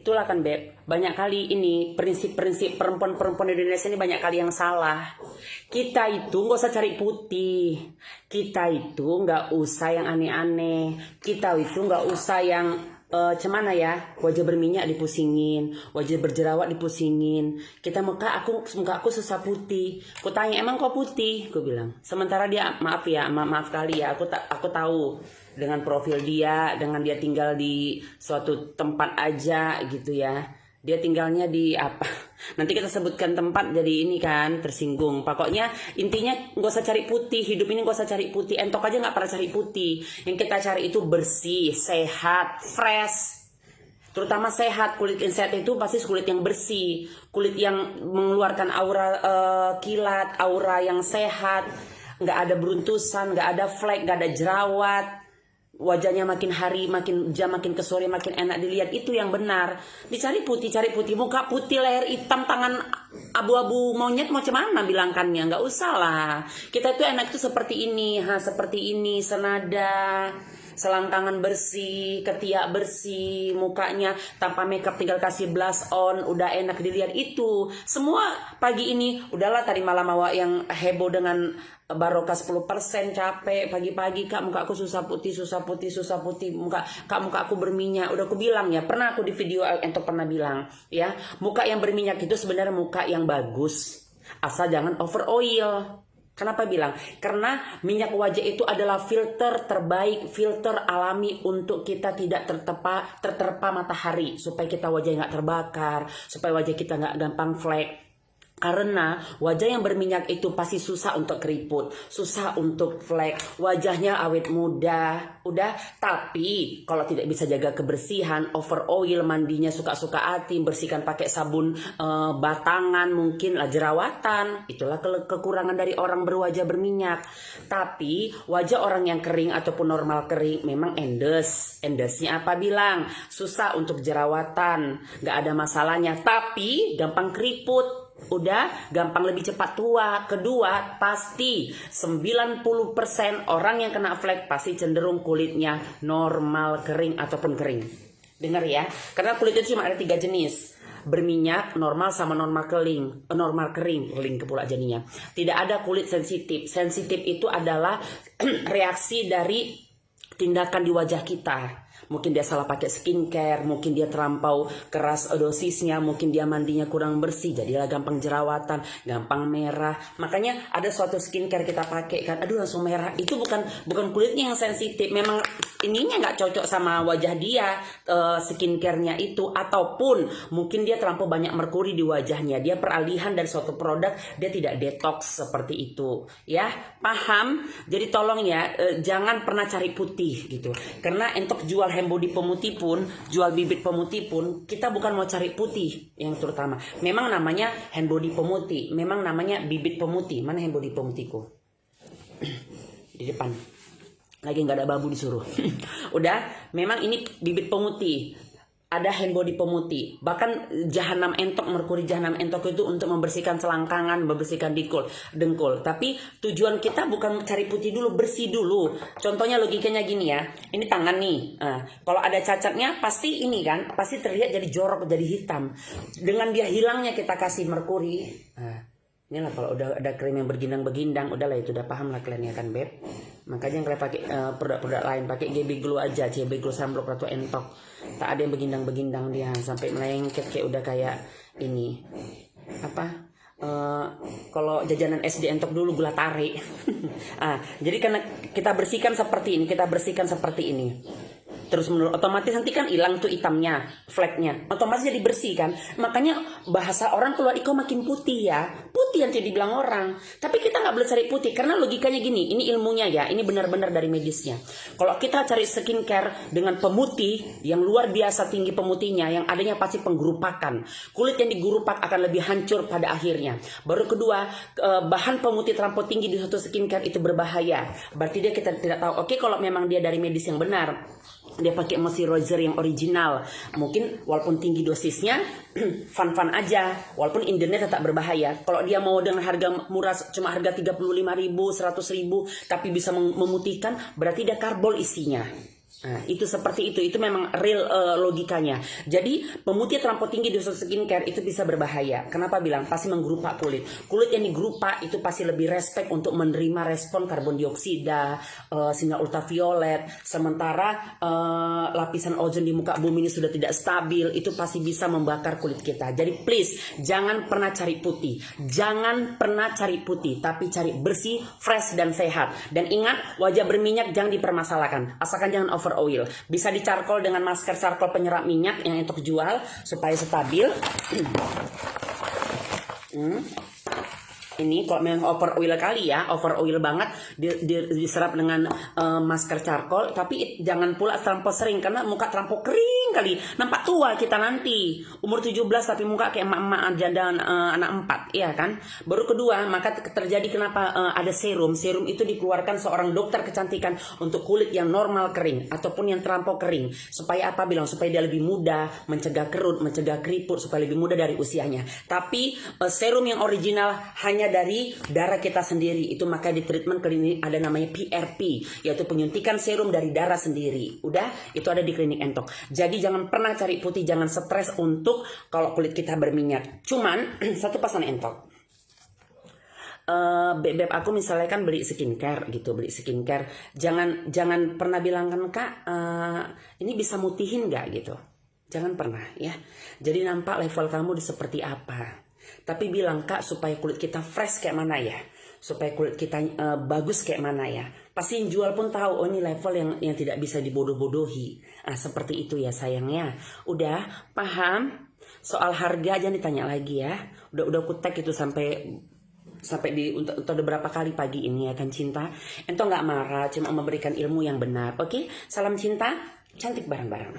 Itulah kan Beb, banyak kali ini prinsip-prinsip perempuan-perempuan di Indonesia ini banyak kali yang salah. Kita itu nggak usah cari putih, kita itu nggak usah yang aneh-aneh, kita itu nggak usah yang cemana ya, wajah berminyak dipusingin, wajah berjerawat dipusingin. Muka aku susah putih. Ku tanya emang kok putih? Ku bilang. Sementara dia maaf kali ya, aku tahu dengan profil dia, dengan dia tinggal di suatu tempat aja gitu ya. Dia tinggalnya di apa? Nanti kita sebutkan tempat jadi ini kan tersinggung. Pokoknya intinya gak usah cari putih. Hidup ini gak usah cari putih. Entok aja gak pernah cari putih. Yang kita cari itu bersih, sehat, fresh. Terutama sehat. Kulit yang sehat itu pasti kulit yang bersih. Kulit yang mengeluarkan aura kilat, aura yang sehat. Gak ada beruntusan, gak ada flek, gak ada jerawat. Wajahnya makin hari, makin jam, makin ke sore, makin enak dilihat. Itu yang benar. Dicari putih, muka putih, leher hitam, tangan abu-abu monyet, mau cemana bilangkannya. Nggak usah lah. Kita itu enak itu seperti ini, seperti ini, senada, selangkangan bersih, ketiak bersih, mukanya tanpa makeup, tinggal kasih blush on, udah enak dilihat. Itu semua pagi ini. Udahlah tadi malam awak yang heboh dengan barokah 10% capek pagi-pagi, kak muka aku susah putih, muka aku berminyak. Udah aku bilang ya, pernah aku di video entok pernah bilang ya, muka yang berminyak itu sebenarnya muka yang bagus, asal jangan over oil. Kenapa bilang? Karena minyak wajah itu adalah filter terbaik, filter alami untuk kita tidak terterpa matahari, supaya kita wajah nggak terbakar, supaya wajah kita nggak gampang flek. Karena wajah yang berminyak itu pasti susah untuk keriput, susah untuk flek, wajahnya awet muda, udah. Tapi kalau tidak bisa jaga kebersihan, over oil, mandinya suka-suka hati, bersihkan pakai sabun batangan, mungkin lah jerawatan. Itulah kekurangan dari orang berwajah berminyak. Tapi wajah orang yang kering ataupun normal kering memang endes. Endesnya apa bilang? Susah untuk jerawatan, nggak ada masalahnya. Tapi gampang keriput. Udah gampang lebih cepat tua. Kedua, pasti 90% orang yang kena flek pasti cenderung kulitnya normal kering ataupun kering. Dengar ya, karena kulit itu cuma ada 3 jenis: berminyak, normal, sama normal kering. Kering kepula jadinya. Tidak ada kulit sensitif. Sensitif itu adalah reaksi dari tindakan di wajah kita. Mungkin dia salah pakai skincare, mungkin dia terlampau keras dosisnya, mungkin dia mandinya kurang bersih, jadilah gampang jerawatan, gampang merah. Makanya ada suatu skincare kita pakai kan, aduh langsung merah. Itu bukan kulitnya yang sensitif, memang ininya nggak cocok sama wajah dia, skincare-nya itu. Ataupun mungkin dia terlampau banyak merkuri di wajahnya, dia peralihan dari suatu produk, dia tidak detox seperti itu. Ya, paham? Jadi tolong ya, jangan pernah cari putih gitu. Karena entok jual body pemutih pun, jual bibit pemutih pun, kita bukan mau cari putih yang terutama. Memang namanya hand body pemutih, memang namanya bibit pemutih. Mana hand body pemutihku? Di depan. Lagi nggak ada babu disuruh. Udah, memang ini bibit pemutih. Ada hand body pemutih. Bahkan jahanam entok, merkuri jahanam entok itu untuk membersihkan selangkangan, membersihkan dengkul. Tapi tujuan kita bukan cari putih dulu, bersih dulu. Contohnya logikanya gini ya. Ini tangan nih. Kalau ada cacatnya pasti ini kan, pasti terlihat jadi jorok, jadi hitam. Dengan dia hilangnya kita kasih merkuri. Inilah kalau udah ada krim yang bergindang-begindang, udahlah itu udah paham lah kalian ya kan Beb. Makanya yang kalian pakai produk-produk lain, pakai GB Glow aja, CB Glow Sunblock atau entok. Tak ada yang begindang-begindang dia sampai melengket kayak udah kayak ini. Apa? Kalau jajanan SD entok dulu gula tarik. Jadi karena kita bersihkan seperti ini, terus menurut otomatis nanti kan hilang tuh hitamnya, fleknya, otomatis jadi bersih kan. Makanya bahasa orang keluar iko makin putih ya, putih yang dibilang orang. Tapi kita nggak boleh cari putih karena logikanya gini, ini ilmunya ya, ini benar-benar dari medisnya. Kalau kita cari skincare dengan pemutih yang luar biasa tinggi pemutihnya, yang adanya pasti penggerupakan. Kulit yang digurupak akan lebih hancur pada akhirnya. Baru kedua, bahan pemutih terlampau tinggi di suatu skincare itu berbahaya. Berarti kita tidak tahu. Oke, kalau memang dia dari medis yang benar, dia pakai moisturizer yang original, mungkin walaupun tinggi dosisnya fun-fun aja, walaupun indennya tetap berbahaya. Kalau dia mau dengan harga murah, cuma harga 35.000, 100.000, tapi bisa memutihkan, berarti dia karbol isinya. Nah, itu seperti itu memang real logikanya. Jadi pemutih terlampau tinggi di dosis skincare itu bisa berbahaya. Kenapa bilang? Pasti menggerupak kulit. Kulit yang digerupak itu pasti lebih respect untuk menerima respon karbon dioksida, sinar ultraviolet. Sementara lapisan ozon di muka bumi ini sudah tidak stabil, itu pasti bisa membakar kulit kita. Jadi please jangan pernah cari putih, jangan pernah cari putih, tapi cari bersih, fresh dan sehat. Dan ingat, wajah berminyak jangan dipermasalahkan, asalkan jangan over oil. Bisa dicarkol dengan masker charcoal penyerap minyak yang untuk jual supaya stabil. Ini kalau memang over oil kali ya, over oil banget diserap dengan masker charcoal, tapi jangan pula terlampau sering karena muka terlampau kering kali, nampak tua kita nanti umur 17 tapi muka kayak emak-emak janda anak 4, iya kan. Baru kedua, maka terjadi kenapa ada serum itu dikeluarkan seorang dokter kecantikan untuk kulit yang normal kering ataupun yang terlampau kering, supaya apa bilang, supaya dia lebih mudah mencegah kerut, mencegah keriput, supaya lebih mudah dari usianya. Tapi serum yang original hanya dari darah kita sendiri, itu maka di treatment klinik ada namanya PRP, yaitu penyuntikan serum dari darah sendiri. Udah, itu ada di klinik Entok. Jadi jangan pernah cari putih, jangan stres untuk kalau kulit kita berminyak. Cuman satu pesan Entok, beb aku misalnya kan beli skincare, jangan pernah bilang kan kak, ini bisa mutihin nggak gitu, jangan pernah ya. Jadi nampak level kamu di seperti apa. Tapi bilang kak, supaya kulit kita fresh kayak mana ya, supaya kulit kita bagus kayak mana ya. Pasti yang jual pun tahu, oh ini level yang tidak bisa dibodoh-bodohi. Seperti itu ya sayangnya. Udah paham? Soal harga jangan ditanya lagi ya. Udah aku tag itu sampai untuk beberapa kali pagi ini ya kan Cinta. Ento nggak marah, cuma memberikan ilmu yang benar. Oke, salam cinta, cantik bareng-bareng.